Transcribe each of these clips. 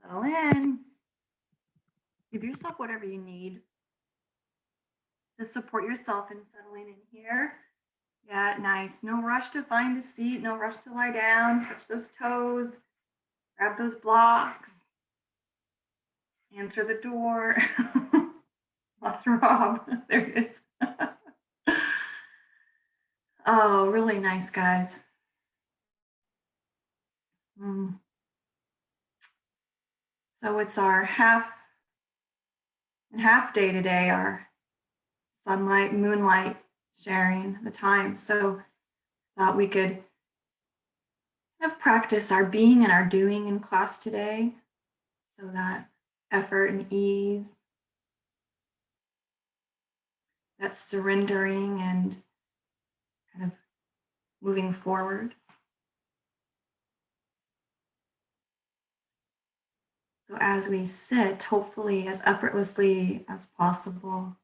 Settle in. Give yourself whatever you need. Just support yourself in settling in here. Yeah, nice. No rush to find a seat. No rush to lie down. Touch those toes. Grab those blocks. Answer the door. Lost Rob. There it is. Oh, really nice, guys. So it's our half day today, our sunlight, moonlight sharing the time. So thought we could kind of practice our being and our doing in class today. So that effort and ease, that surrendering and kind of moving forward. So as we sit, hopefully as effortlessly as possible,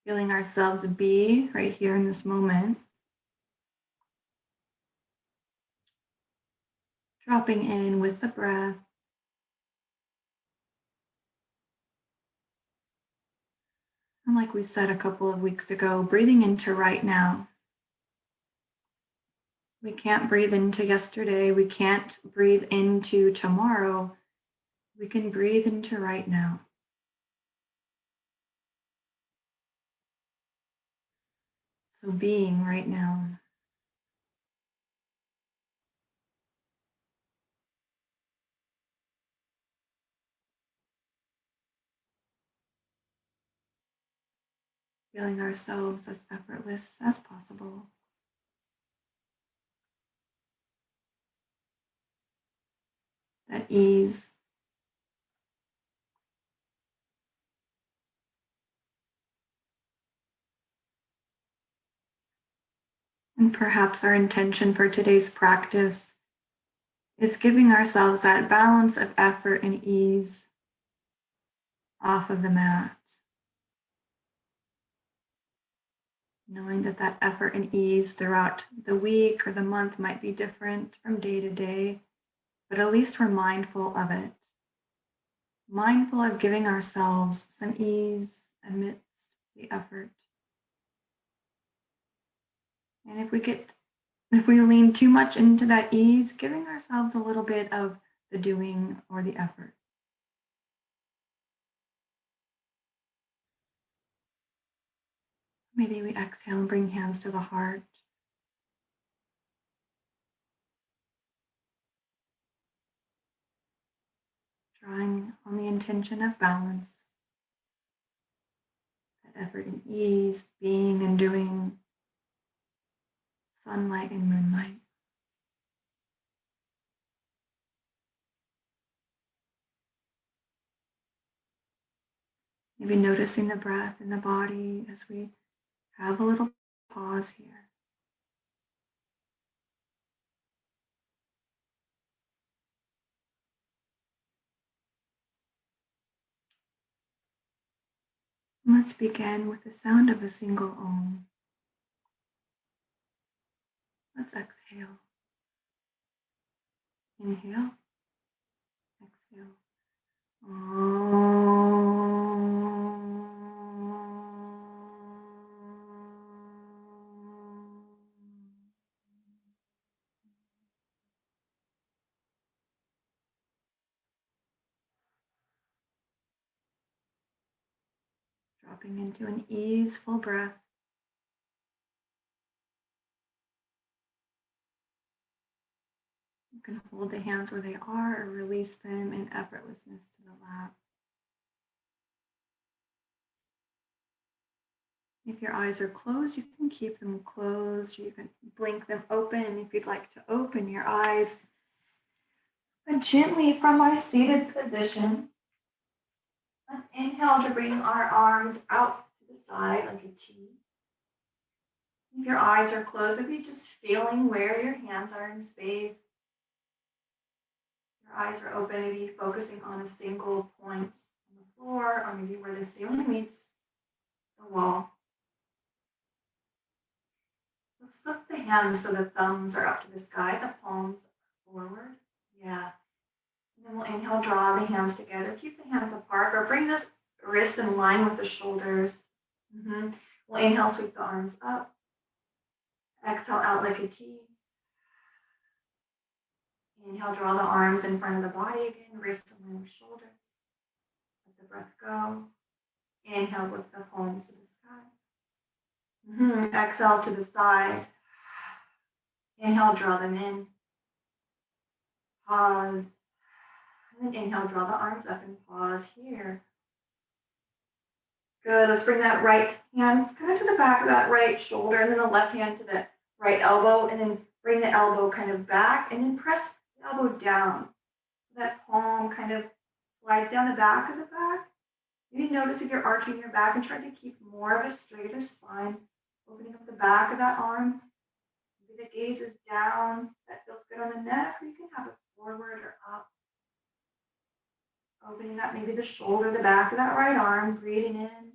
feeling ourselves be right here in this moment, dropping in with the breath. And like we said a couple of weeks ago, breathing into right now. We can't breathe into yesterday. We can't breathe into tomorrow. We can breathe into right now. So being right now. Feeling ourselves as effortless as possible. That ease. And perhaps our intention for today's practice is giving ourselves that balance of effort and ease off of the mat. Knowing that that effort and ease throughout the week or the month might be different from day to day, but at least we're mindful of it. Mindful of giving ourselves some ease amidst the effort. And if we lean too much into that ease, giving ourselves a little bit of the doing or the effort. Maybe we exhale and bring hands to the heart. Drawing on the intention of balance. That effort and ease, being and doing, sunlight and moonlight. Maybe noticing the breath in the body as we have a little pause here. And let's begin with the sound of a single Om. Let's exhale. Inhale. Exhale. Dropping into an easeful breath. You can hold the hands where they are or release them in effortlessness to the lap. If your eyes are closed, you can keep them closed, or you can blink them open if you'd like to open your eyes. And gently from our seated position, let's inhale to bring our arms out to the side like a T. If your eyes are closed, maybe just feeling where your hands are in space. Your eyes are open, maybe focusing on a single point on the floor, or maybe where the ceiling meets the wall. So Let's flip the hands so the thumbs are up to the sky, the palms forward. Yeah. And then we'll inhale, draw the hands together. Keep the hands apart, or bring this wrist in line with the shoulders. We'll inhale, sweep the arms up. Exhale, out like a T. Inhale, draw the arms in front of the body again, wrists in line with shoulders. Let the breath go. Inhale, lift the palms to the sky. Exhale to the side. Inhale, draw them in. Pause. And then inhale, draw the arms up and pause here. Good. Let's bring that right hand kind of to the back of that right shoulder, and then the left hand to the right elbow, and then bring the elbow kind of back, and then press the elbow down. So that palm kind of slides down the back of the back. Maybe notice if you're arching your back and try to keep more of a straighter spine, opening up the back of that arm. Maybe the gaze is down. That feels good on the neck, or you can have it forward or up. Opening up maybe the shoulder, the back of that right arm, breathing in.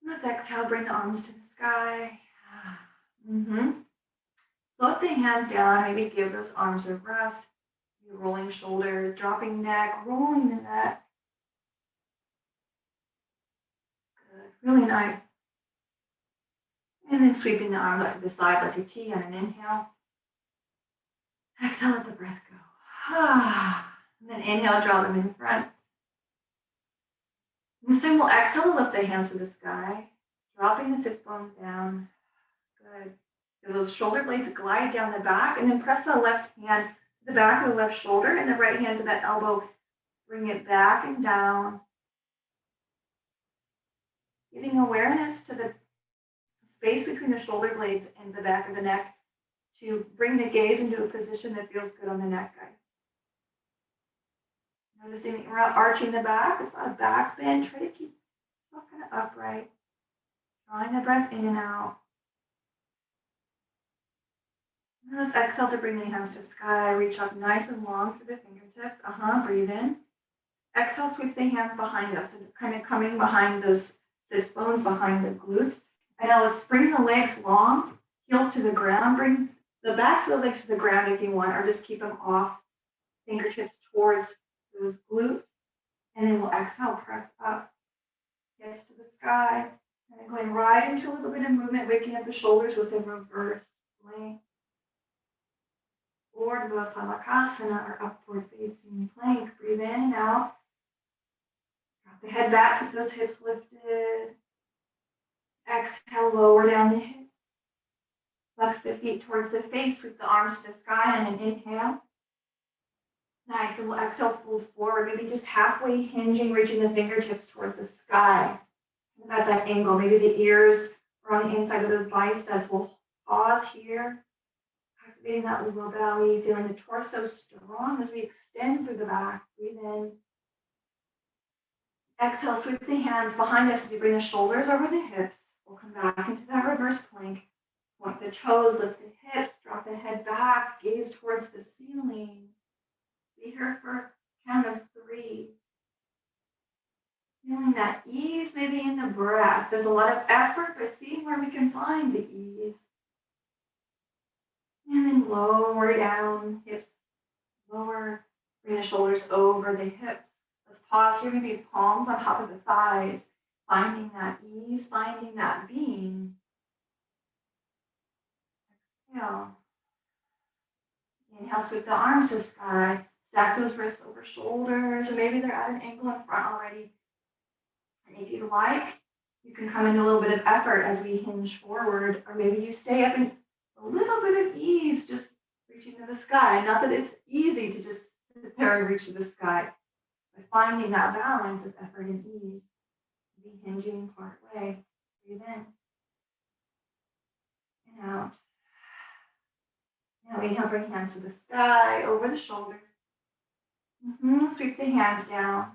Let's exhale, bring the arms to the sky. Float the hands down, maybe give those arms a rest. Maybe rolling shoulders, dropping neck, rolling the neck. Good, really nice. And then sweeping the arms out to the side like a T on an inhale. Exhale, let the breath go. And then inhale, draw them in front. And this time we'll exhale to lift the hands to the sky, dropping the sits bones down. Good. Feel those shoulder blades glide down the back, and then press the left hand to the back of the left shoulder and the right hand to that elbow. Bring it back and down. Giving awareness to the space between the shoulder blades and the back of the neck to bring the gaze into a position that feels good on the neck, guys. Noticing that you're not arching the back. It's not a back bend. Try to keep yourself kind of upright. Drawing the breath in and out. And let's exhale to bring the hands to sky. Reach up nice and long through the fingertips. Breathe in. Exhale, sweep the hands behind us, and kind of coming behind those sits bones, behind the glutes. And now let's bring the legs long, heels to the ground. Bring the backs of the legs to the ground if you want, or just keep them off. Fingertips towards those glutes. And then we'll exhale, press up, hips to the sky. And then going right into a little bit of movement, waking up the shoulders with a reverse plank. Urdhva Phalakasana, or upward facing plank. Breathe in and out. Drop the head back, keep those hips lifted. Exhale, lower down the hips. Flex the feet towards the face, sweep the arms to the sky, and an inhale. Nice, and we'll exhale, fold forward, maybe just halfway hinging, reaching the fingertips towards the sky. At that angle, maybe the ears are on the inside of those biceps. We'll pause here, activating that lower belly, feeling the torso strong as we extend through the back. Breathe in. Exhale, sweep the hands behind us as we bring the shoulders over the hips. We'll come back into that reverse plank. Point the toes, lift the hips, drop the head back, gaze towards the ceiling. Be here for a count of 3. Feeling that ease maybe in the breath. There's a lot of effort, but seeing where we can find the ease. And then lower down, hips lower. Bring the shoulders over the hips. Let's pause here, maybe palms on top of the thighs. Finding that ease, finding that being. Exhale. Inhale, sweep the arms to sky. Stack those wrists over shoulders, or maybe they're at an angle in front already. And if you like, you can come into a little bit of effort as we hinge forward, or maybe you stay up in a little bit of ease, just reaching to the sky. Not that it's easy to just sit there and reach to the sky, but finding that balance of effort and ease. Be hinging part way. Breathe in and out. Now inhale, bring hands to the sky, over the shoulders. Sweep the hands down.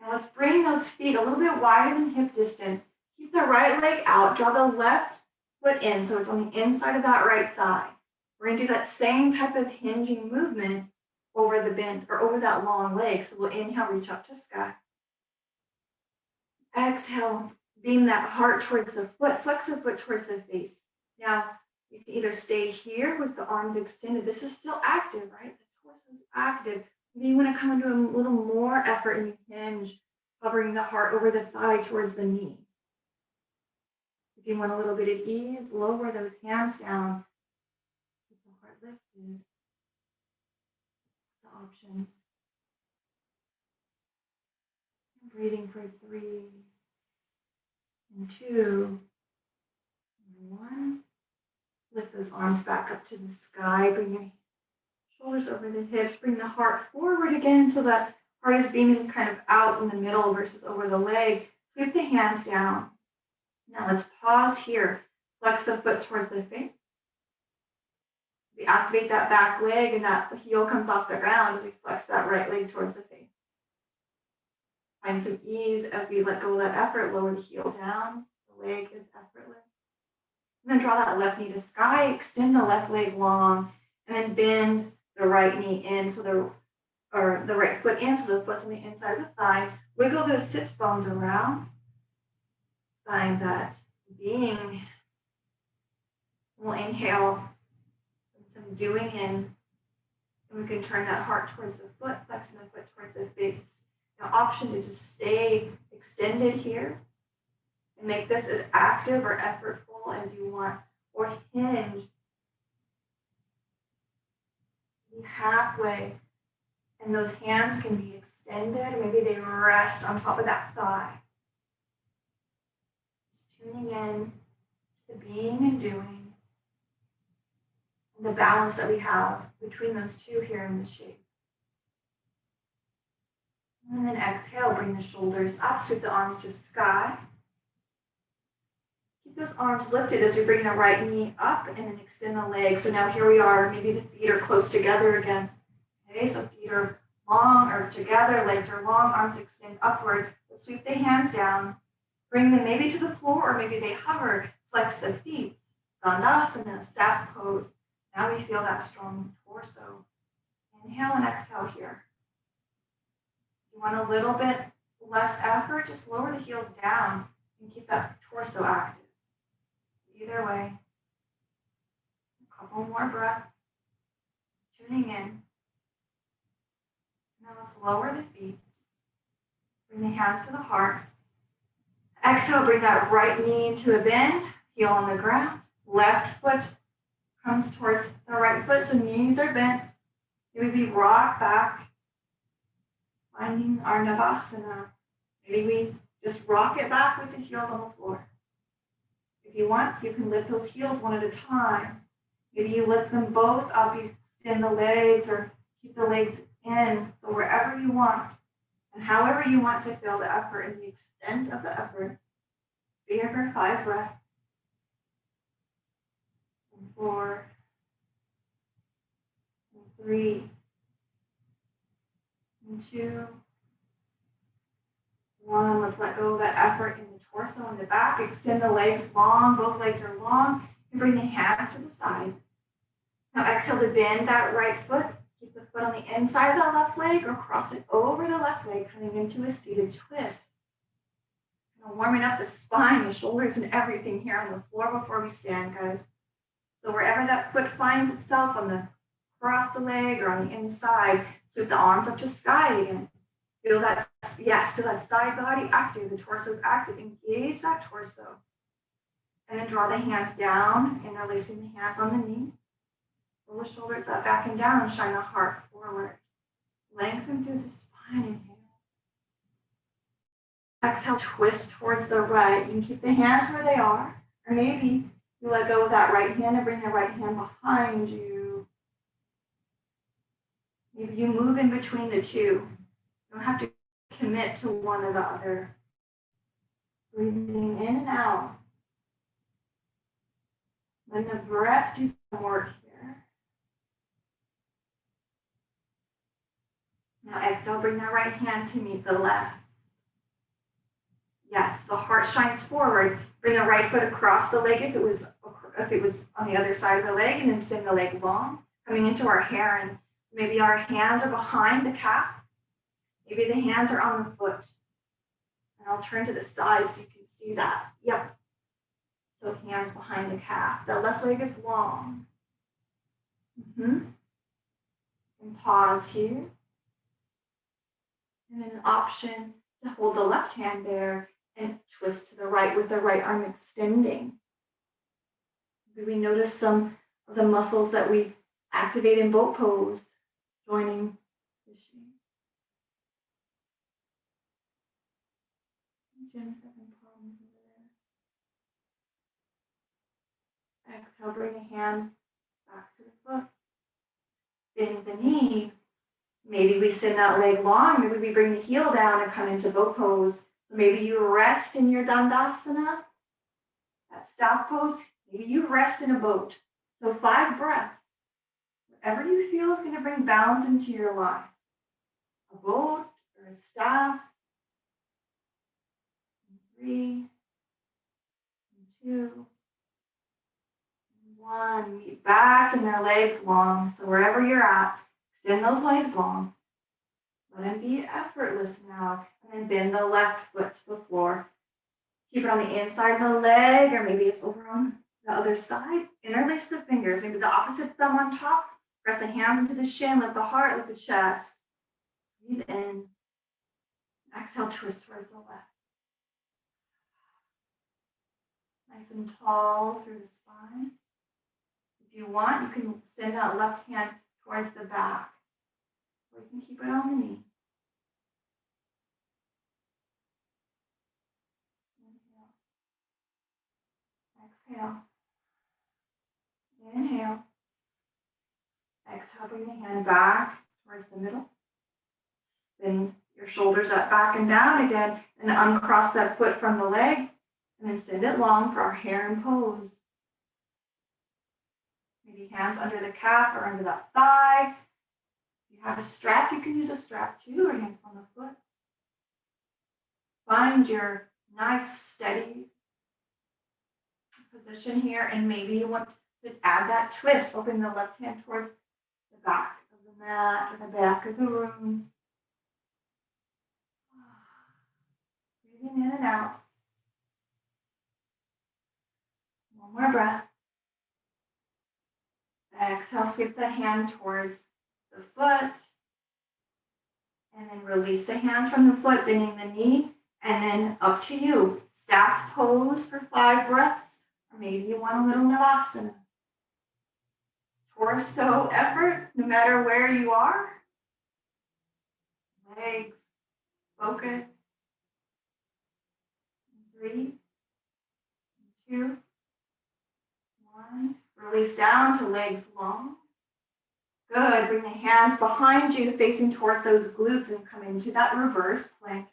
Now let's bring those feet a little bit wider than hip distance. Keep the right leg out. Draw the left foot in so it's on the inside of that right thigh. We're going to do that same type of hinging movement over the bend or over that long leg. So we'll inhale, reach up to sky. Exhale, beam that heart towards the foot, flex the foot towards the face. Now, you can either stay here with the arms extended. This is still active, right? The torso is active. Maybe you want to come into a little more effort and you hinge, hovering the heart over the thigh towards the knee. If you want a little bit of ease, lower those hands down. Keep the heart lifted. The options. Breathing for 3 and 2 and 1. Lift those arms back up to the sky. Bring your shoulders over the hips. Bring the heart forward again so that heart is beaming kind of out in the middle versus over the leg. Sweep the hands down. Now let's pause here. Flex the foot towards the face. We activate that back leg and that heel comes off the ground as we flex that right leg towards the face. Find some ease as we let go of that effort. Lower the heel down. The leg is effortless. And then draw that left knee to sky. Extend the left leg long. And then bend the right knee in, so the right foot in, so the foot's on the inside of the thigh. Wiggle those sits bones around. Find that being. We'll inhale some doing in. And we can turn that heart towards the foot, flexing the foot towards the face. Now, option to just stay extended here and make this as active or effortful as you want, or hinge. Be halfway, and those hands can be extended. Maybe they rest on top of that thigh. Just tuning in to being and doing, and the balance that we have between those two here in this shape. And then exhale, bring the shoulders up, sweep the arms to sky. Keep those arms lifted as you bring the right knee up and then extend the leg. So now here we are, maybe the feet are close together again. Okay, so feet are long or together, legs are long, arms extend upward. Let's sweep the hands down, bring them maybe to the floor or maybe they hover. Flex the feet, Vasisthasana, staff pose. Now we feel that strong torso. Inhale and exhale here. You want a little bit less effort, just lower the heels down and keep that torso active. Either way, a couple more breaths, tuning in. Now let's lower the feet, bring the hands to the heart. Exhale, bring that right knee into a bend, heel on the ground. Left foot comes towards the right foot, so knees are bent. Maybe we rock back. Finding our Namasthe. Maybe we just rock it back with the heels on the floor. If you want, you can lift those heels one at a time. Maybe you lift them both up, you extend the legs or keep the legs in. So wherever you want and however you want to feel the effort and the extent of the effort. Be here for 5 breaths. And 4. And 3. And 2, 1. Let's let go of that effort in the torso and the back. Extend the legs long. Both legs are long. And bring the hands to the side. Now exhale to bend that right foot. Keep the foot on the inside of the left leg or cross it over the left leg, coming into a seated twist. Warming up the spine, the shoulders, and everything here on the floor before we stand, guys. So wherever that foot finds itself on the across the leg or on the inside, sweep the arms up to sky again. Feel that, yes, feel that side body active. The torso is active. Engage that torso. And then draw the hands down, interlacing the hands on the knee. Pull the shoulders up, back and down, and shine the heart forward. Lengthen through the spine. Inhale. Exhale, twist towards the right. You can keep the hands where they are, or maybe you let go of that right hand and bring the right hand behind you. Maybe you move in between the two. You don't have to commit to one or the other. Breathing in and out. Let the breath do some work here. Now exhale, bring the right hand to meet the left. Yes, the heart shines forward. Bring the right foot across the leg if it was on the other side of the leg, and then send the leg long, coming into our heron. Maybe our hands are behind the calf. Maybe the hands are on the foot. And I'll turn to the side so you can See that? Yep. So hands behind the calf. The left leg is long. And pause here. And then an option to hold the left hand there and twist to the right with the right arm extending. Maybe we notice some of the muscles that we activate in boat pose, joining the shape. Jen's having problems over there. Exhale, bring the hand back to the foot. Bend the knee. Maybe we send that leg long. Maybe we bring the heel down and come into boat pose. So maybe you rest in your Dandasana, that staff pose. Maybe you rest in a boat. So 5 breaths. Whatever you feel is going to bring balance into your life. A boat or a staff. 3, 2, 1. Meet back and their legs long. So wherever you're at, extend those legs long. Let them be effortless now. And then bend the left foot to the floor. Keep it on the inside of the leg, or maybe it's over on the other side. Interlace the fingers. Maybe the opposite thumb on top. Press the hands into the shin. Lift the heart, lift the chest. Breathe in. Exhale, twist towards the left. Nice and tall through the spine. If you want, you can send that left hand towards the back. Or you can keep it on the knee. Exhale. Inhale. Exhale, bring the hand back towards the middle. Spin your shoulders up, back and down again, and uncross that foot from the leg, and then send it long for our heron pose. Maybe hands under the calf or under that thigh. If you have a strap, you can use a strap too, or hands on the foot. Find your nice, steady position here, and maybe you want to add that twist. Open the left hand towards the back of the mat or the back of the room. Breathing in and out. One more breath. Exhale, sweep the hand towards the foot. And then release the hands from the foot, bending the knee. And then up to you. Staff pose for 5 breaths. Or maybe you want a little Navasana. Torso effort, no matter where you are. Legs, focus. 3, 2, 1. Release down to legs long. Good. Bring the hands behind you, facing towards those glutes, and come into that reverse plank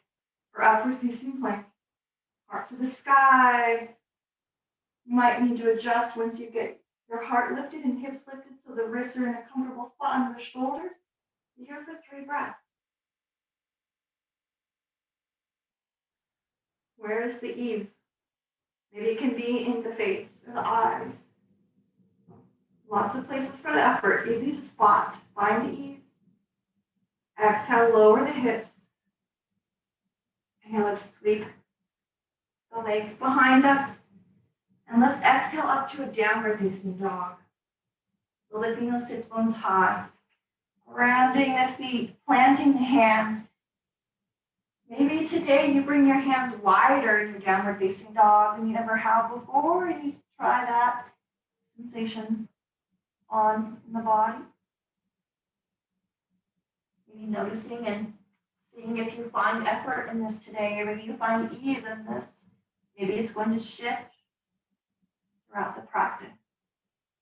or upward facing plank. Heart to the sky. You might need to adjust once you get your heart lifted and hips lifted so the wrists are in a comfortable spot under the shoulders. Be here for 3 breaths. Where is the ease? Maybe it can be in the face or the eyes. Lots of places for the effort. Easy to spot. Find the ease. Exhale, lower the hips. And let's sweep the legs behind us. And let's exhale up to a downward facing dog. So lifting those sits bones high. Grounding the feet, planting the hands. Maybe today you bring your hands wider in your downward facing dog than you ever have before, and you try that sensation on the body. Maybe noticing and seeing if you find effort in this today, or maybe you find ease in this. Maybe it's going to shift throughout the practice.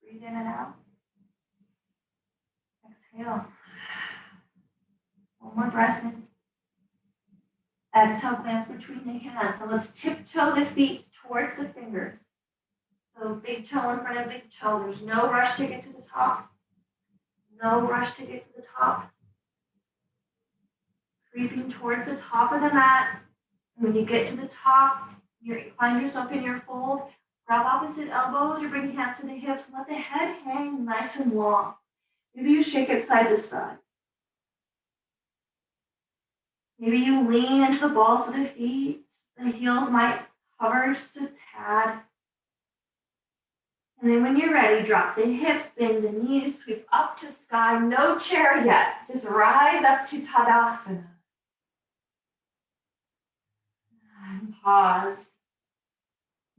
Breathe in and out. Exhale. One more breath in. Exhale, glance between the hands. So let's tiptoe the feet towards the fingers. So big toe in front of big toe. There's no rush to get to the top. No rush to get to the top. Creeping towards the top of the mat. And when you get to the top, you find yourself in your fold. Grab opposite elbows or bring hands to the hips. And let the head hang nice and long. Maybe you shake it side to side. Maybe you lean into the balls of the feet. The heels might Hover just a tad. And then when you're ready, drop the hips, bend the knees, sweep up to sky. No chair yet. Just rise up to Tadasana. And pause.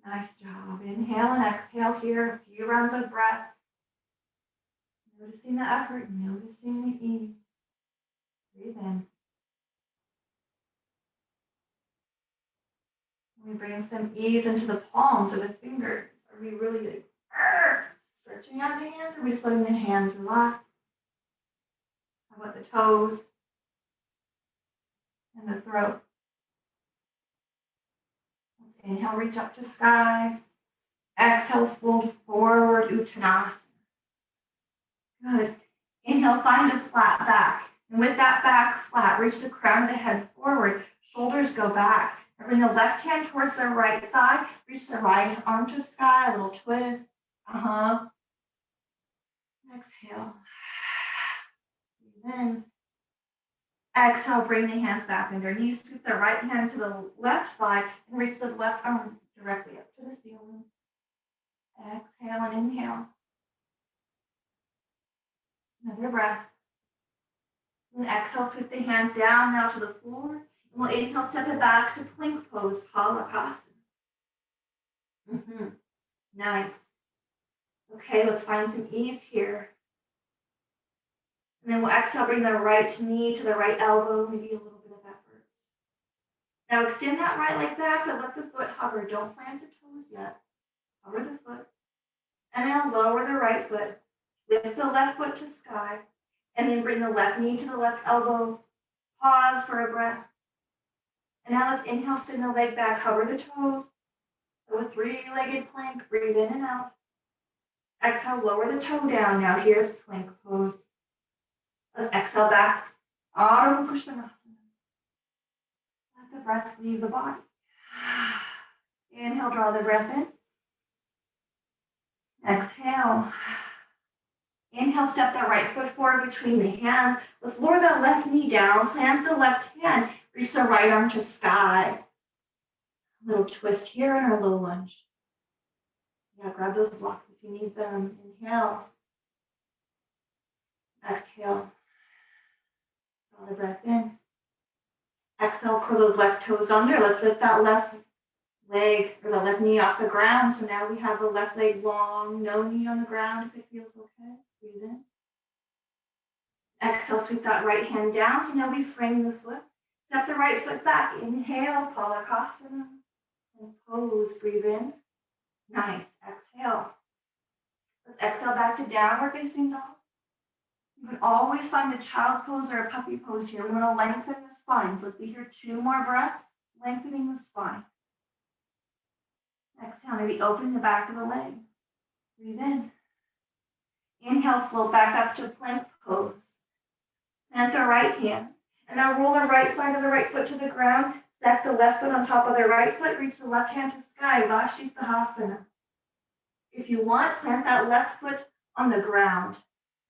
Nice job. Inhale and exhale here. A few rounds of breath. Noticing the effort, noticing the ease. Breathe in. We bring some ease into the palms or the fingers. Are we really like, stretching out the hands, or are we just letting the hands relax? How about the toes and the throat? Let's inhale, reach up to sky. Exhale, fold forward, Uttanasana. Good. Inhale, find a flat back. And with that back flat, reach the crown of the head forward. Shoulders go back. Bring the left hand towards the right thigh. Reach the right arm to sky. A little twist. Exhale. Breathe in. Exhale, bring the hands back underneath. Scoop the right hand to the left thigh and reach the left arm directly up to the ceiling. Exhale and inhale. Another breath. And exhale, sweep the hands down now to the floor. And we'll inhale, step it back to plank pose, Palakasana. Nice. Okay, let's find some ease here. And then we'll exhale, bring the right knee to the right elbow, maybe a little bit of effort. Now extend that right leg back and let the foot hover. Don't plant the toes yet. Hover the foot. And now lower the right foot. Lift the left foot to sky. And then bring the left knee to the left elbow. Pause for a breath. And now let's inhale, send the leg back, hover the toes. So a three-legged plank, breathe in and out. Exhale, lower the toe down. Now here's plank pose. Let's exhale back. Adho Mukha Svanasana. Let the breath leave the body. Inhale, draw the breath in. Exhale. Inhale, step that right foot forward between the hands. Let's lower that left knee down. Plant the left hand. Reach the right arm to sky. A little twist here and a low lunge. Yeah, grab those blocks if you need them. Inhale. Exhale. Draw the breath in. Exhale, curl those left toes under. Let's lift that left leg or the left knee off the ground. So now we have the left leg long, no knee on the ground if it feels okay. Breathe in. Exhale, sweep that right hand down. So now we frame the foot. Step the right foot back. Inhale, Palakasana. And pose. Breathe in. Nice. Exhale. Let's exhale back to downward facing dog. You can always find a child's pose or a puppy pose here. We want to lengthen the spine. So let's be here 2 more breaths, lengthening the spine. Exhale, maybe open the back of the leg. Breathe in. Inhale, float back up to plank pose. Plant the right hand. And now roll the right side of the right foot to the ground. Stack the left foot on top of the right foot. Reach the left hand to sky. Vasisthasana. If you want, plant that left foot on the ground.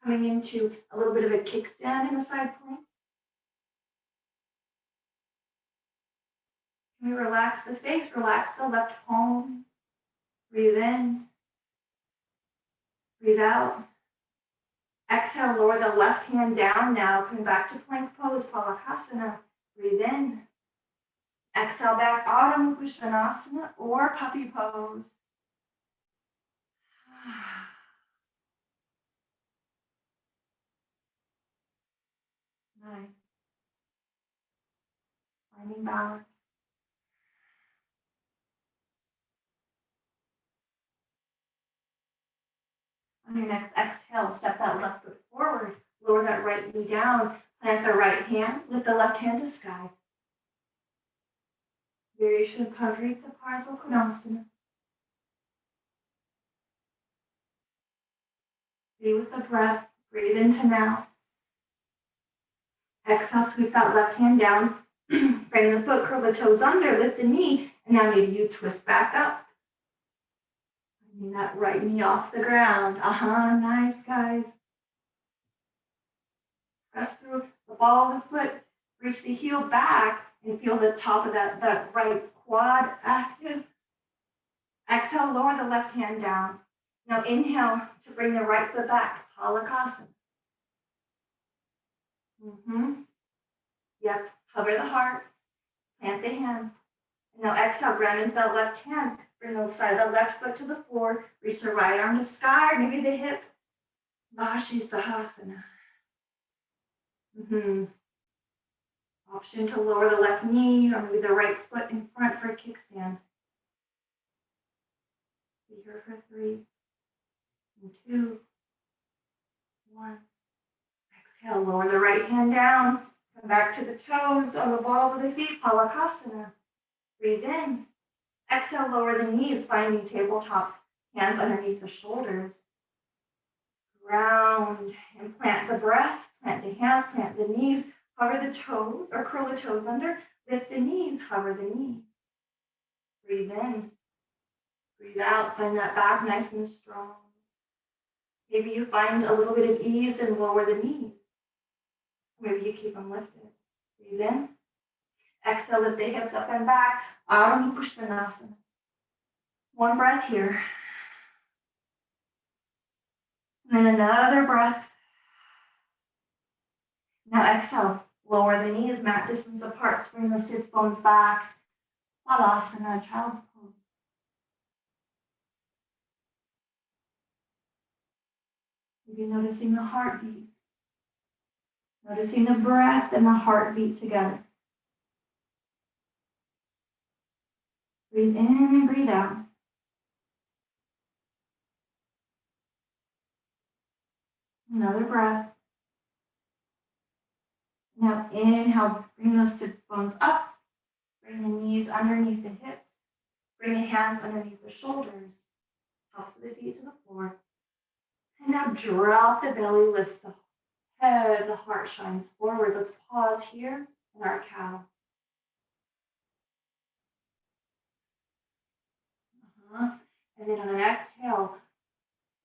Coming into a little bit of a kickstand in the side plank. Can we relax the face? Relax the left palm. Breathe in. Breathe out. Exhale, lower the left hand down now. Coming back to plank pose, Palakasana. Breathe in. Exhale back, Adho Mukha Svanasana or puppy pose. Nice. Finding balance. On your next exhale, step that left foot forward. Lower that right knee down. Plant the right hand. Lift the left hand to sky. Variation of Parivrtta Parsva Konasana. Be with the breath. Breathe into now. Exhale, sweep that left hand down. Bring the foot, curl the toes under, lift the knee, and now maybe you twist back up. Bring that right knee off the ground. Nice, guys. Press through the ball of the foot. Reach the heel back and feel the top of that right quad active. Exhale, lower the left hand down. Now inhale to bring the right foot back, Halakasana. Yep, hover the heart, plant the hands. And now exhale, ground into that left hand. Bring the side of the left foot to the floor. Reach the right arm to sky, or maybe the hip. Vasisthasana. Option to lower the left knee or maybe the right foot in front for a kickstand. Be here for 3, 2, 1. Exhale, lower the right hand down. Come back to the toes on the balls of the feet, Halakasana. Breathe in. Exhale, lower the knees, finding tabletop, hands underneath the shoulders. Ground and plant the breath, plant the hands, plant the knees, hover the toes or curl the toes under, lift the knees, hover the knees. Breathe in, breathe out, find that back nice and strong. Maybe you find a little bit of ease and lower the knees. Maybe you keep them lifted. Breathe in. Exhale, lift the hips up and back. Ardha Pushanasana. One breath here. And then another breath. Now exhale, lower the knees, mat distance apart, bring the sits bones back. Balasana, child's pose. Maybe noticing the heartbeat. Noticing the breath and the heartbeat together. Breathe in and breathe out. Another breath. Now inhale, bring those sit bones up. Bring the knees underneath the hips. Bring the hands underneath the shoulders. Tops of the feet to the floor. And now drop the belly, lift the head, the heart shines forward. Let's pause here in our cow. And then on an exhale,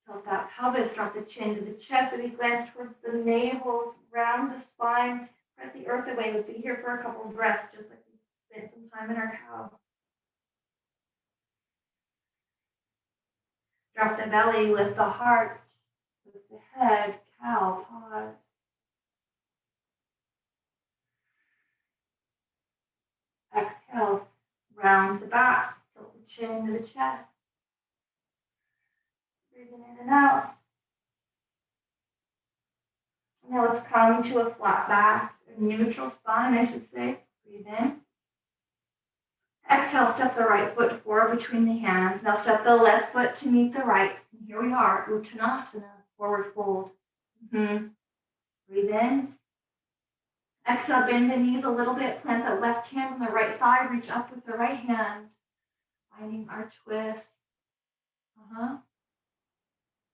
tilt that pelvis, drop the chin to the chest, maybe glance towards the navel, round the spine, press the earth away. We'll be here for a couple of breaths, just like we spent some time in our cow. Drop the belly, lift the heart, lift the head, cow, pause. Exhale, round the back, tilt the chin to the chest. Breathing in and out. Now let's come to a flat back, a neutral spine, I should say. Breathe in. Exhale, step the right foot forward between the hands. Now step the left foot to meet the right. And here we are, Uttanasana, forward fold. Breathe in. Exhale, bend the knees a little bit. Plant the left hand on the right thigh. Reach up with the right hand. Finding our twist.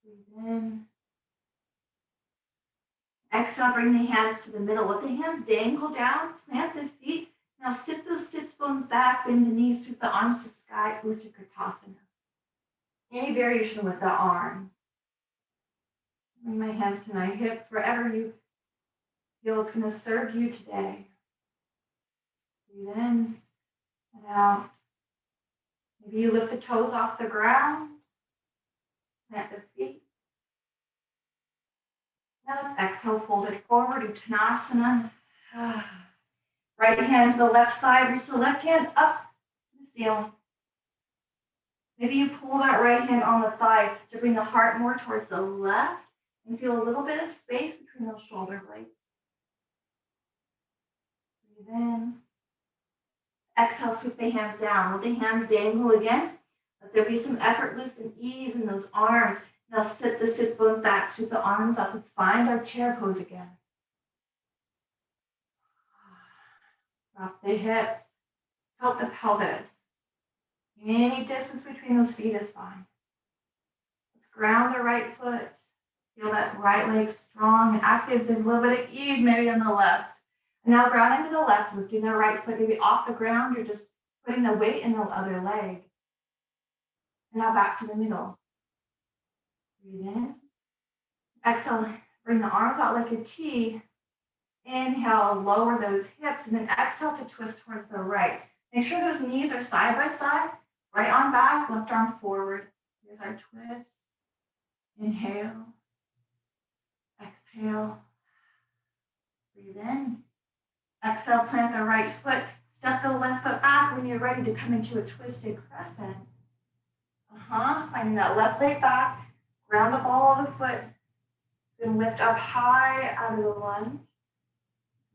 Breathe in. Exhale, bring the hands to the middle. Let the hands dangle down. Plant the feet. Now sit those sits bones back. Bend the knees. Sweep the arms to sky. Uttanasana. Any variation with the arms. Bring my hands to my hips. Wherever you feel it's going to serve you today. Breathe in and out. Maybe you lift the toes off the ground. Plant the feet. Now let's exhale, fold it forward, Uttanasana. Right hand to the left thigh, reach the left hand up to the ceiling. Maybe you pull that right hand on the thigh to bring the heart more towards the left and feel a little bit of space between those shoulder blades. Breathe in. Exhale, sweep the hands down. Let the hands dangle again. Let there be some effortless and ease in those arms. Now sit the sits bones back, sweep the arms up. Let's find our chair pose again. Drop the hips, tilt the pelvis. Any distance between those feet is fine. Let's ground the right foot. Feel that right leg strong and active. There's a little bit of ease maybe on the left. And now ground into the left, lifting the right foot maybe off the ground. You're just putting the weight in the other leg. And now back to the middle. Breathe in. Exhale, bring the arms out like a T. Inhale, lower those hips, and then exhale to twist towards the right. Make sure those knees are side by side Right arm back, left arm forward. Here's our twist. Inhale. Exhale. Breathe in. Exhale, plant the right foot. Step the left foot back when you're ready to come into a twisted crescent. Finding that left leg back. Ground the ball of the foot. Then lift up high out of the lunge.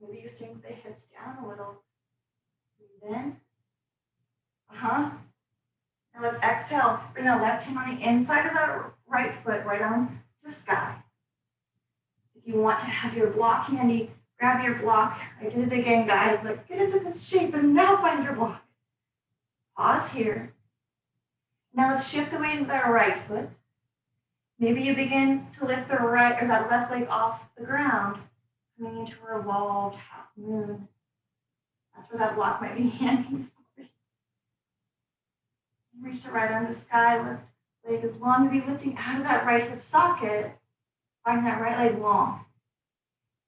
Maybe you sink the hips down a little. Breathe in. Now let's exhale. Bring the left hand on the inside of the right foot, right arm to sky. If you want to have your block handy, grab your block. I did it again, guys, but get into this shape and now find your block. Pause here. Now let's shift the weight into the right foot. Maybe you begin to lift the right or that left leg off the ground, coming into a revolved half moon. That's where that block might be handy. Reach the right arm to the sky, lift leg as long to be lifting out of that right hip socket. Find that right leg long.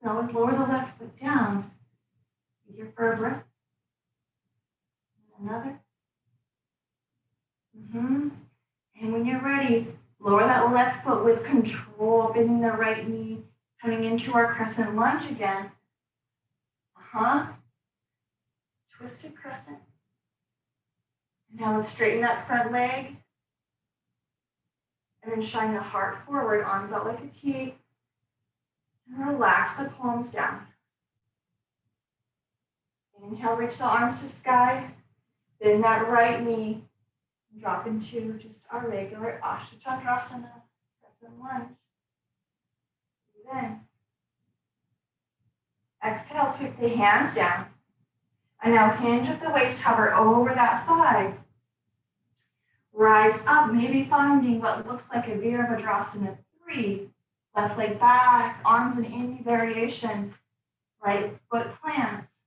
Now always lower the left foot down. Be here for a breath. Another. And when you're ready, lower that left foot with control, bending the right knee, coming into our crescent lunge again. Twisted crescent. Now let's straighten that front leg. And then shine the heart forward, arms out like a T. And relax the palms down. Inhale, reach the arms to sky. Bend that right knee. Drop into just our regular Ashtachakrasana, crescent lunge. Breathe in. Exhale, sweep the hands down. And now hinge at the waist, hover over that thigh. Rise up, maybe finding what looks like a Virabhadrasana 3. Left leg back, arms in any variation. Right foot plants.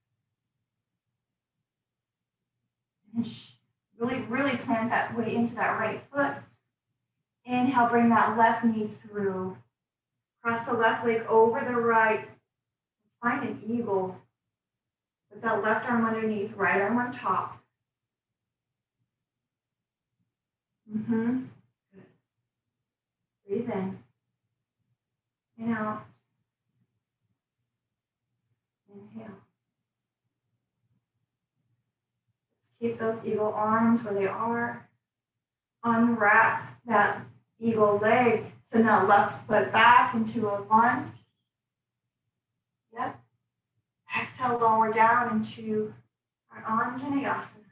And really plant that weight into that right foot. Inhale, bring that left knee through. Cross the left leg over the right. Let's find an eagle. Put that left arm underneath, right arm on top. Good. Breathe in. And out. Inhale. Let's keep those eagle arms where they are. Unwrap that eagle leg. Send that left foot back into a lunge. Yep. Exhale, lower down into our Anjaneyasana.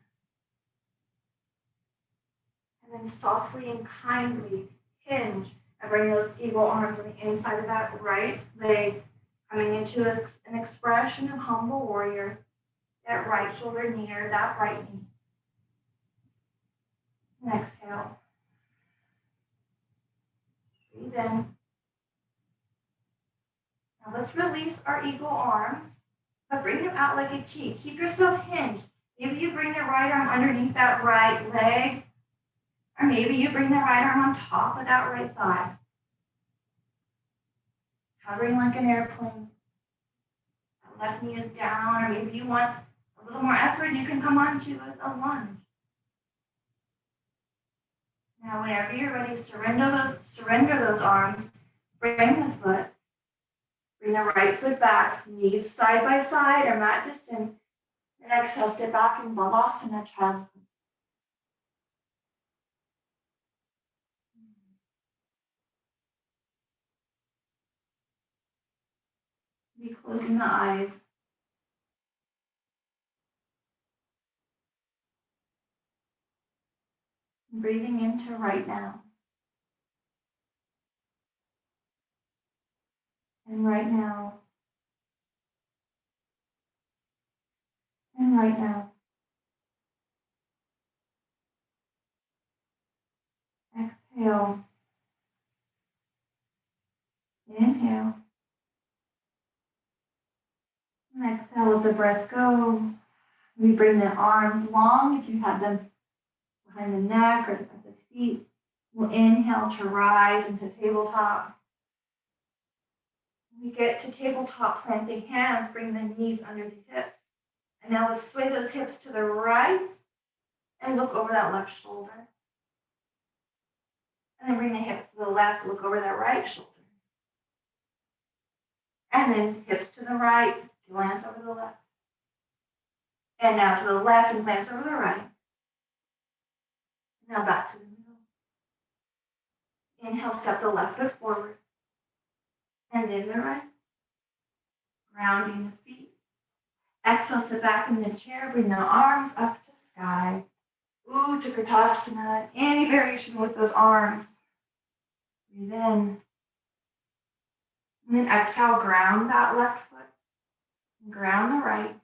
And then softly and kindly hinge and bring those eagle arms on the inside of that right leg, coming into an expression of humble warrior. That right shoulder near that right knee. And exhale. Breathe in. Now let's release our eagle arms, but bring them out like a T. Keep yourself hinged. Maybe you bring the right arm underneath that right leg, or maybe you bring the right arm on top of that right thigh. Hovering like an airplane. That left knee is down, or maybe you want a little more effort, you can come onto a lunge. Now, whenever you're ready, surrender those arms. Bring the foot. Bring the right foot back, knees side by side or mat distance. And exhale, sit back in Balasana, child's pose. Be closing the eyes. Breathing into right now. And right now. And right now. Exhale. Inhale. And exhale, let the breath go. We bring the arms long if you have them behind the neck or at the feet. We'll inhale to rise into tabletop. When we get to tabletop, plant the hands, bring the knees under the hips. And now let's sway those hips to the right and look over that left shoulder. And then bring the hips to the left, look over that right shoulder. And then hips to the right, glance over the left. And now to the left and glance over the right. Now back to the middle. Inhale, step the left foot forward. And then the right. Grounding the feet. Exhale, sit back in the chair, bring the arms up to sky. Utkatasana, any variation with those arms. Breathe in. And then exhale, ground that left foot. And ground the right.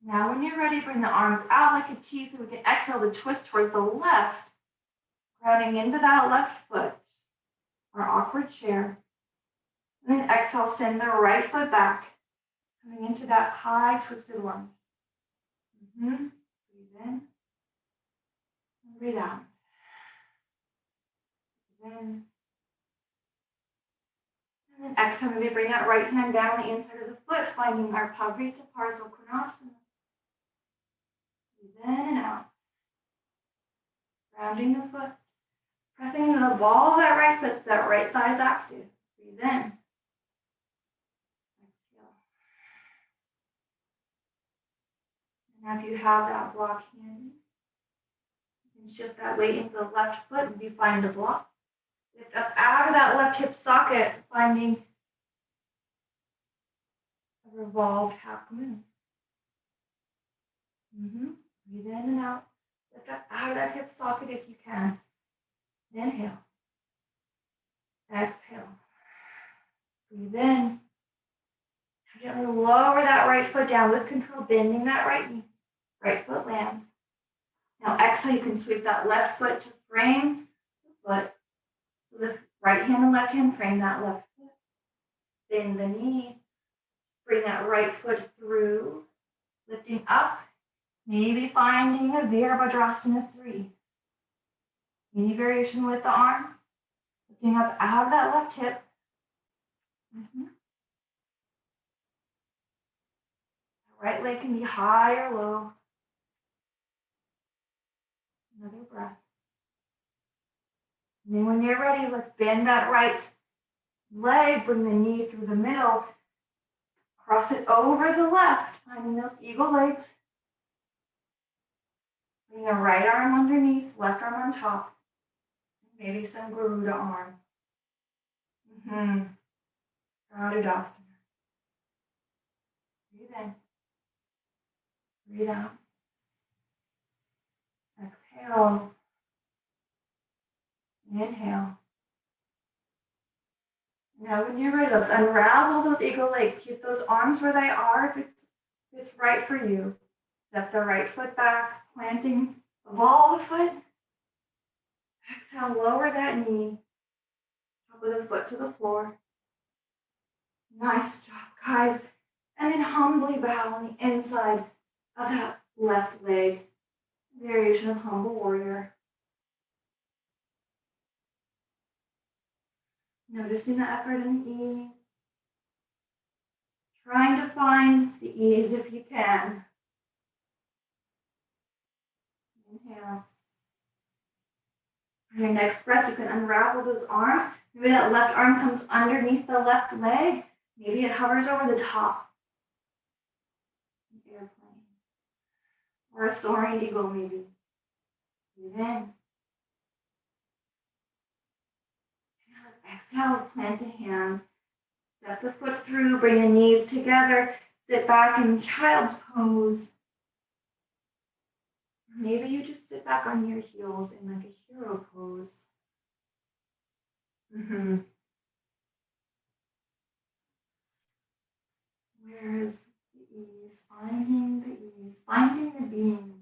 Now when you're ready, bring the arms out like a T so we can exhale to twist towards the left. Grounding into that left foot. Our awkward chair. And then exhale, send the right foot back. Coming into that high twisted lunge. Breathe in. And breathe out. Breathe in. And then exhale, maybe bring that right hand down the inside of the foot, finding our Pavrita Parsa Konasana. Breathe in and out. Grounding the foot. Pressing into the ball of that right foot so that right thigh is active. Breathe in. Exhale. And now if you have that block handy, you can shift that weight into the left foot and you find a block. Lift up out of that left hip socket, finding a revolved half moon. Breathe in and out. Lift up out of that hip socket if you can. Inhale. Exhale. Breathe in. Gently lower that right foot down with control, bending that right knee. Right foot lands. Now exhale, you can sweep that left foot to frame the foot. So the right hand and left hand frame that left foot. Bend the knee. Bring that right foot through. Lifting up. Maybe finding a Virabhadrasana 3. Any variation with the arm. Lifting up out of that left hip. Right leg can be high or low. Another breath. And then when you're ready, let's bend that right leg, bring the knee through the middle, cross it over the left, finding those eagle legs. Bring the right arm underneath, left arm on top. Maybe some Garuda arms. Garudasana. Breathe in. Breathe out. Exhale. Inhale. Now when you're ready, let's unravel those eagle legs. Keep those arms where they are if it's right for you. Step the right foot back, planting the ball of the foot. Exhale, lower that knee. Top of the foot to the floor. Nice job, guys. And then humbly bow on the inside of that left leg. Variation of humble warrior. Noticing the effort and the ease. Trying to find the ease if you can. Inhale. On your next breath, you can unravel those arms. Maybe that left arm comes underneath the left leg. Maybe it hovers over the top. An airplane. Or a soaring eagle, maybe. Breathe in. Exhale, plant the hands. Step the foot through, bring the knees together. Sit back in child's pose. Maybe you just sit back on your heels in like a hero pose. Where is the ease? Finding the ease. Finding the being.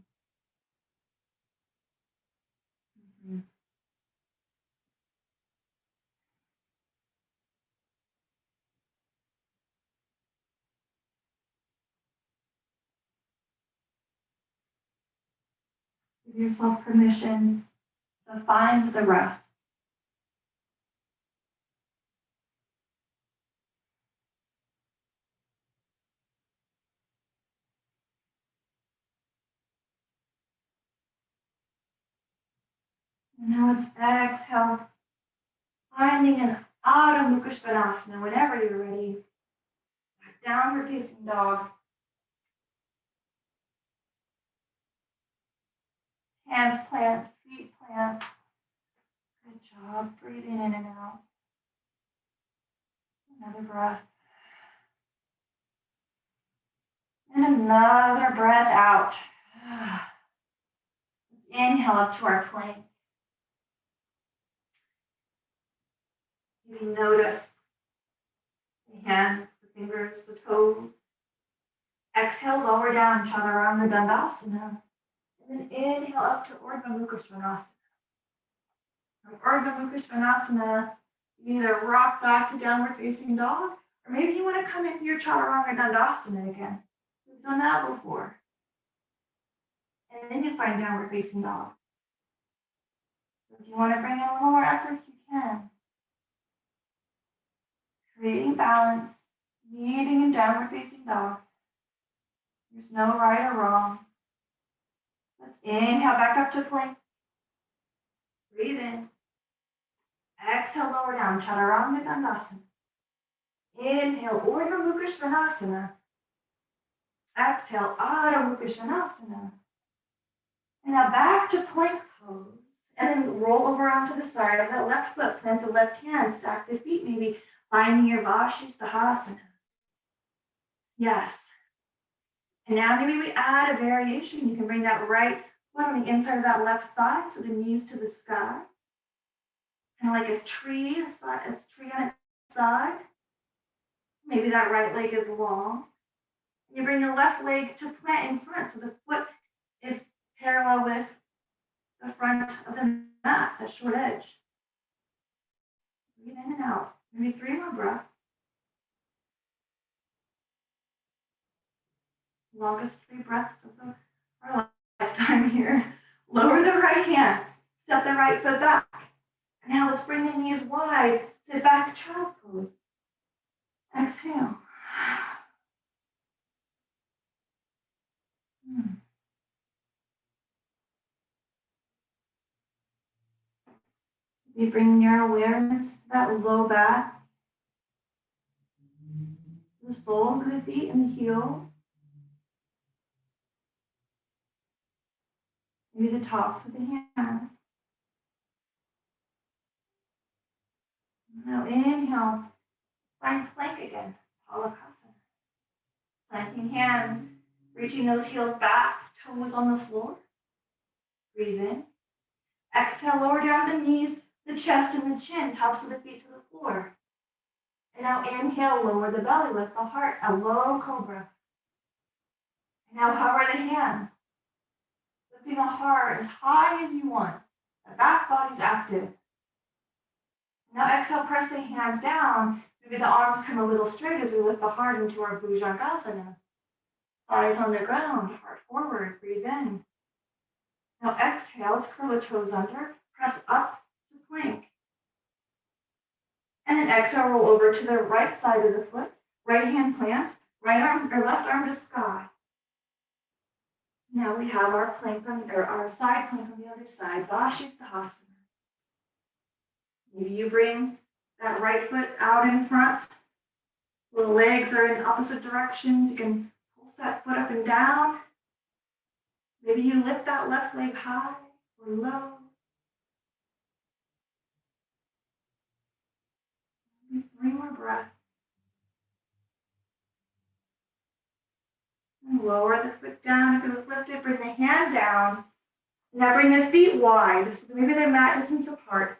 Give yourself permission to find the rest. And now let's exhale, finding an Adho Mukha Svanasana whenever you're ready. Downward facing dog. Hands plant, feet plant. Good job. Breathing in and out. Another breath. And another breath out. Let's inhale up to our plank. Maybe notice the hands, the fingers, the toes. Exhale, lower down, Chaturanga Dandasana. And then inhale up to Urdhva Mukha Svanasana. From Urdhva Mukha Svanasana, you either rock back to downward facing dog, or maybe you want to come into your Chaturanga Dandasana again. We've done that before. And then you find downward facing dog. So if you want to bring in a little more effort, you can. Creating balance, meeting in downward facing dog. There's no right or wrong. Let's inhale back up to plank. Breathe in. Exhale, lower down, Chaturanga Dandasana. Inhale, Urdhva Mukha Svanasana. Exhale, Adho Mukha Svanasana. And now back to plank pose. And then roll over onto the side of that left foot. Plant the left hand, stack the feet, maybe finding your Vasisthasana. Yes. And now maybe we add a variation. You can bring that right foot on the inside of that left thigh, so the knees to the sky. Kind of like a tree on its side. Maybe that right leg is long. You bring the left leg to plant in front, so the foot is parallel with the front of the mat, that short edge. Breathe in and out. Maybe 3 more breaths. Longest 3 breaths of our lifetime here. Lower the right hand. Step the right foot back. And now let's bring the knees wide. Sit back, child's pose. Exhale. You bring your awareness to that low back, the soles of the feet and the heels. Maybe the tops of the hands. Now inhale, find plank again, Palakasana. Planting hands, reaching those heels back, toes on the floor. Breathe in. Exhale, lower down the knees, the chest and the chin, tops of the feet to the floor. And now inhale, lower the belly, lift the heart, a low cobra. And now hover the hands, lifting the heart as high as you want. The back body's active. Now exhale, press the hands down. Maybe the arms come a little straight as we lift the heart into our Bhujangasana. Eyes on the ground, heart forward, breathe in. Now exhale, let's curl the toes under, press up to plank. And then exhale, roll over to the right side of the foot. Right hand plants, right arm or left arm to sky. Now we have our plank our side plank on the other side, Vasisthasana. Maybe you bring that right foot out in front. The legs are in opposite directions. You can pulse that foot up and down. Maybe you lift that left leg high or low. Maybe 3 more breaths. And lower the foot down if it was lifted. Bring the hand down. Now bring the feet wide. So maybe the mat distance apart.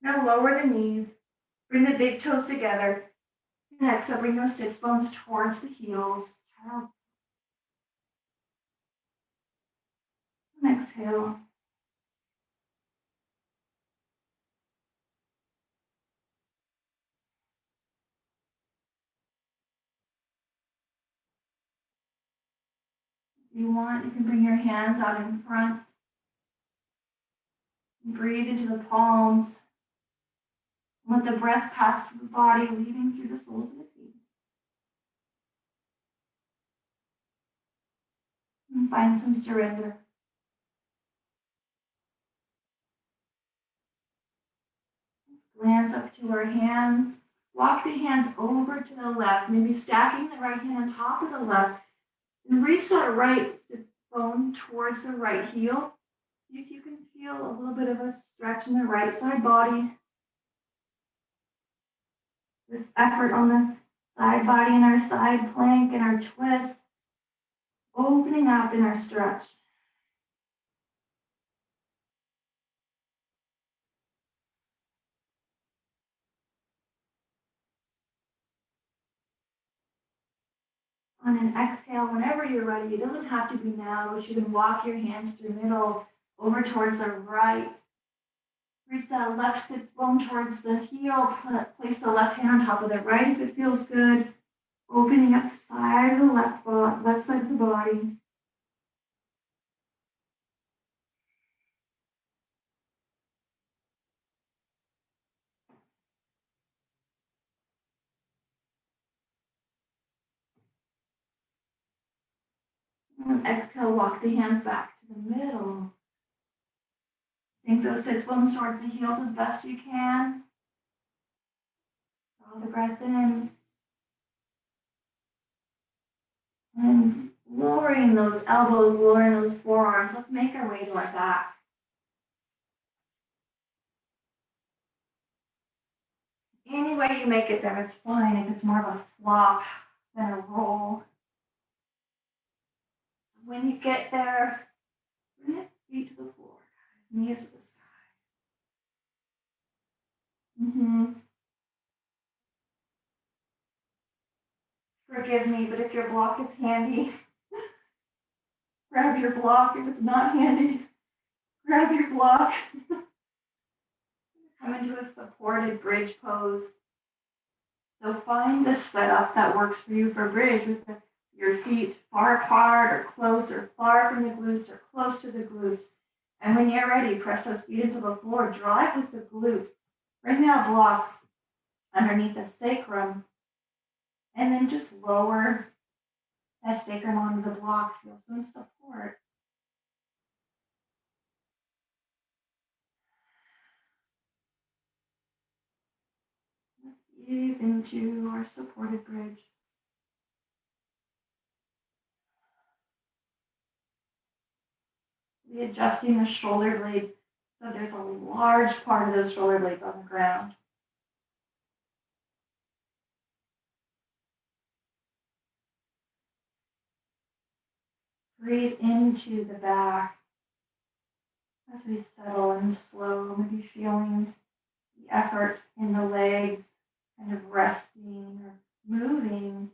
Now lower the knees. Bring the big toes together. And exhale, bring those sits bones towards the heels. And exhale. If you want, you can bring your hands out in front. Breathe into the palms. Let the breath pass through the body, leading through the soles of the feet. And find some surrender. lands up to our hands. Walk the hands over to the left, maybe stacking the right hand on top of the left. And reach that right sit bone towards the right heel. See if you can feel a little bit of a stretch in the right side body. This effort on the side body and our side plank and our twist. Opening up in our stretch. On an exhale, whenever you're ready, it doesn't have to be now, but you can walk your hands through middle over towards the right. Reach that left sits bone towards the heel. Place the left hand on top of the right if it feels good. Opening up the side of the left side of the body. And exhale, walk the hands back to the middle. Sink those sits bones towards the heels as best you can. Draw the breath in. And lowering those elbows, lowering those forearms. Let's make our way to our back. Any way you make it there is fine if it's more of a flop than a roll. So when you get there, bring your feet to the floor, knees to the sky. Forgive me, but if your block is handy, grab your block. If it's not handy, grab your block. Come into a supported bridge pose. So find the setup that works for you for bridge with your feet far apart or close or far from the glutes or close to the glutes. And when you're ready, press those feet into the floor. Drive with the glutes. Bring that block underneath the sacrum. And then just lower that sacrum onto the block. Feel some support. Let's ease into our supported bridge. Readjusting the shoulder blades so there's a large part of those shoulder blades on the ground. Breathe into the back as we settle and slow, maybe feeling the effort in the legs, kind of resting or moving.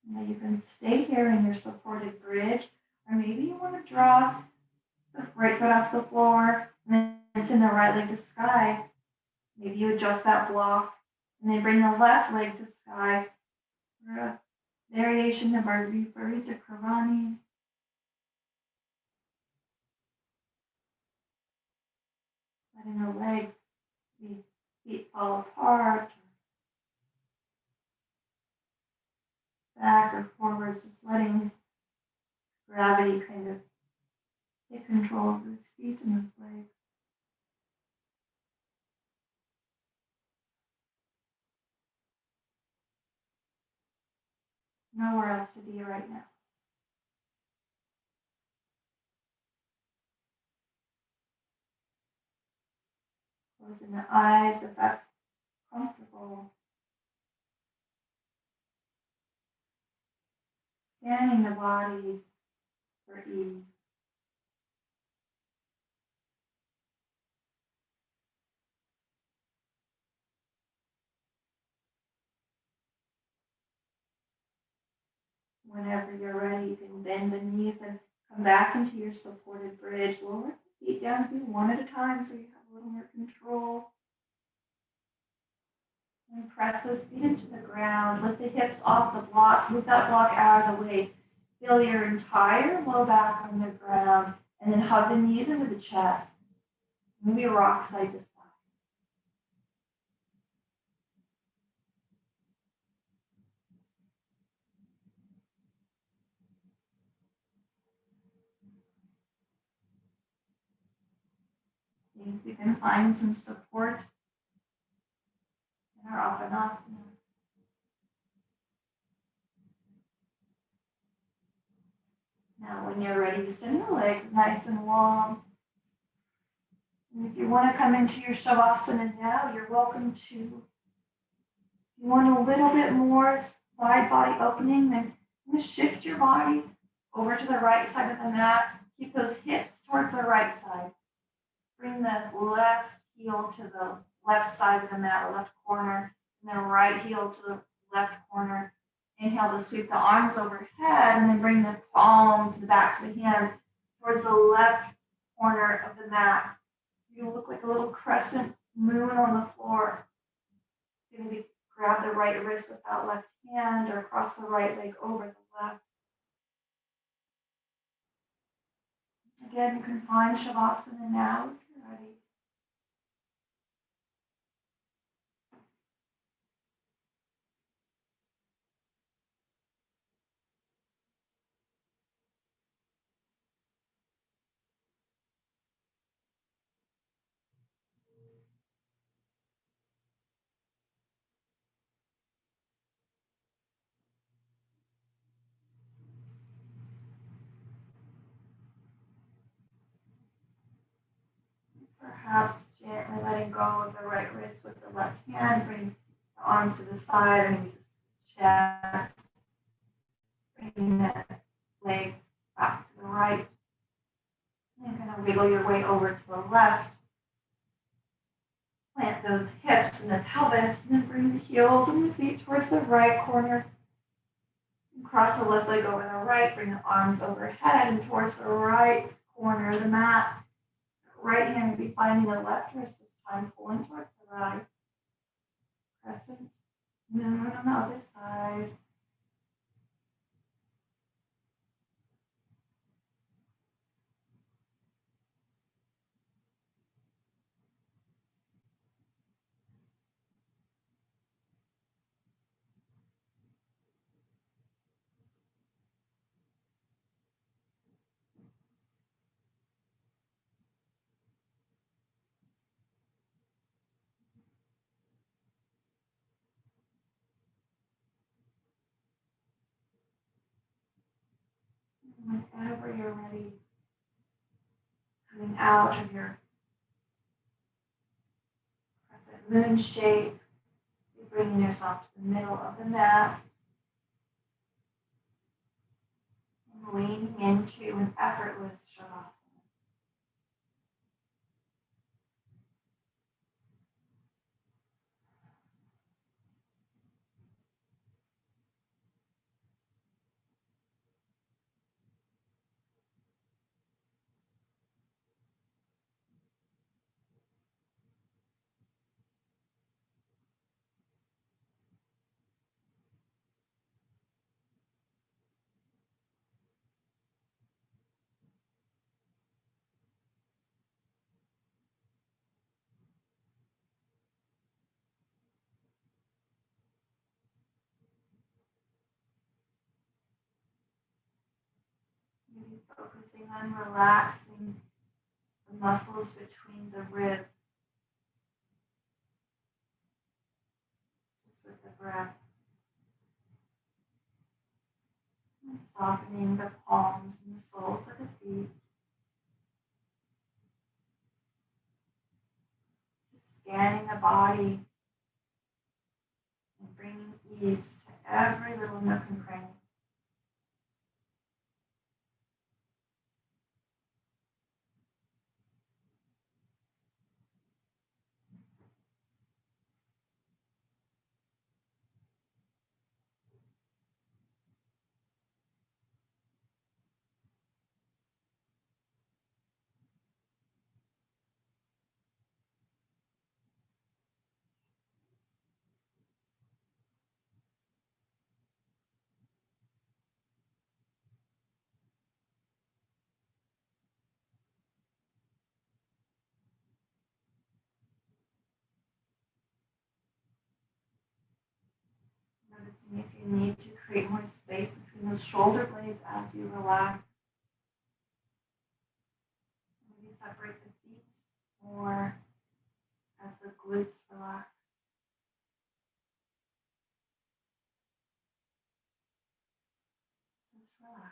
Now you can stay here in your supported bridge, or maybe you want to drop the right foot off the floor and then it's in the right leg to sky. Maybe you adjust that block and then bring the left leg to sky for a variation of our Viparita Karani. Letting the legs, the feet fall apart, back or forwards, just letting gravity kind of take control of those feet and those legs. Nowhere else to be right now. Closing the eyes if that's comfortable. Scanning the body for ease. Whenever you're ready, you can bend the knees and come back into your supported bridge. Lower the feet down, do one at a time so you have a little more control. And press those feet into the ground. Lift the hips off the block. Move that block out of the way. Feel your entire low back on the ground. And then hug the knees into the chest. Maybe rock side to side. think we can find some support in our Vasisthasana. Now, when you're ready, send the legs nice and long. And if you want to come into your Shavasana now, you're welcome to. If you want a little bit more side body opening, then I'm going to shift your body over to the right side of the mat. Keep those hips towards the right side. Bring the left heel to the left side of the mat, or left corner, and then right heel to the left corner. Inhale to sweep the arms overhead, and then bring the palms, the backs of the hands, towards the left corner of the mat. You look like a little crescent moon on the floor. Maybe grab the right wrist with that left hand, or cross the right leg over the left. Again, you can find Shavasana now if you're ready. Perhaps gently letting go of the right wrist with the left hand. Bring the arms to the side, and maybe just chest. Bring the legs back to the right. And kind of wiggle your way over to the left. Plant those hips and the pelvis, and then bring the heels and the feet towards the right corner. And cross the left leg over the right. Bring the arms overhead and towards the right corner of the mat. Right hand will be finding the left wrist this time, pulling towards the right. Crescent moon on the other side. Whenever you're ready, coming out of your crescent moon shape, you're bringing yourself to the middle of the mat and leaning into an effortless Shavasana. Maybe focusing on relaxing the muscles between the ribs, just with the breath. And softening the palms and the soles of the feet. Just scanning the body and bringing ease to every little nook and cranny. Noticing if you need to create more space between those shoulder blades as you relax. Maybe separate the feet or as the glutes relax. Just relax.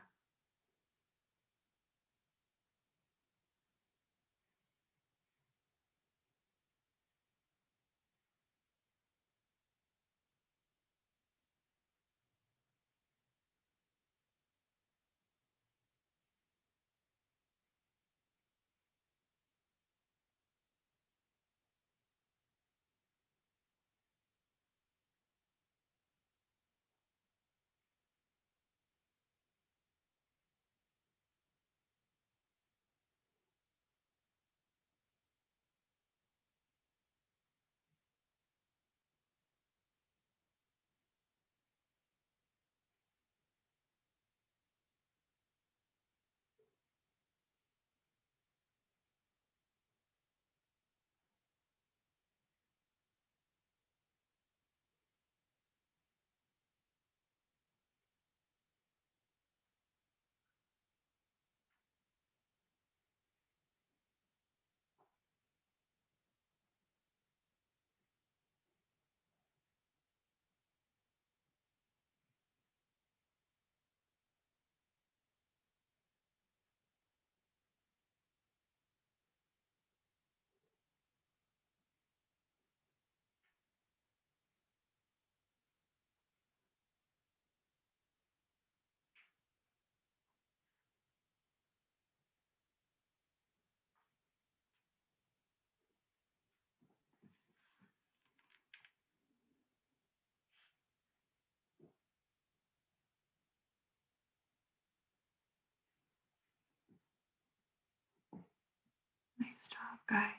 Nice job, guys.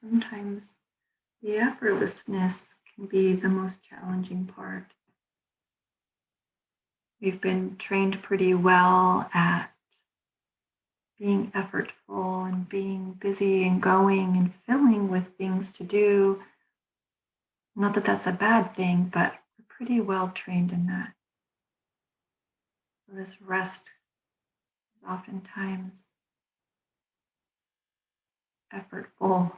Sometimes the effortlessness can be the most challenging part. We've been trained pretty well at being effortful and being busy and going and filling with things to do. Not that that's a bad thing, but we're pretty well trained in that. So this rest is oftentimes effortful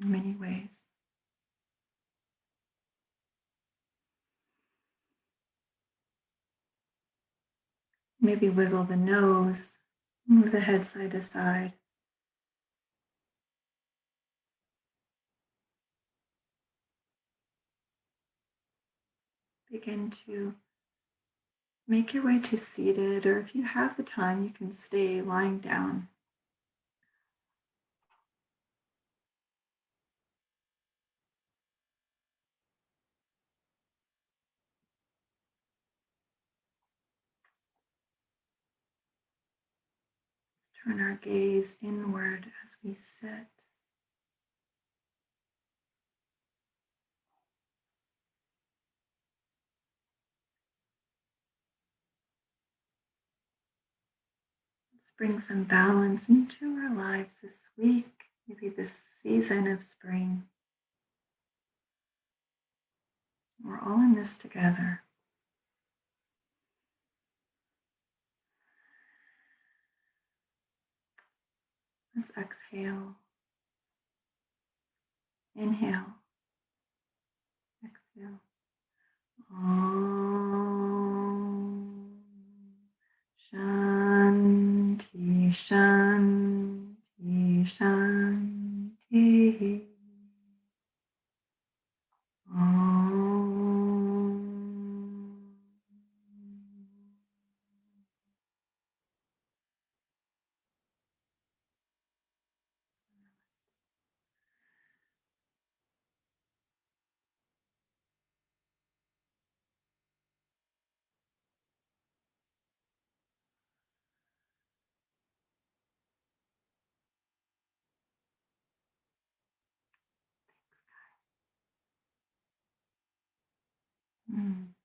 in many ways. Maybe wiggle the nose, move the head side to side. Begin to make your way to seated, or if you have the time, you can stay lying down. Turn our gaze inward as we sit. Let's bring some balance into our lives this week, maybe this season of spring. We're all in this together. Let's exhale. Inhale. Exhale. Om Shanti Shanti Shanti. Om.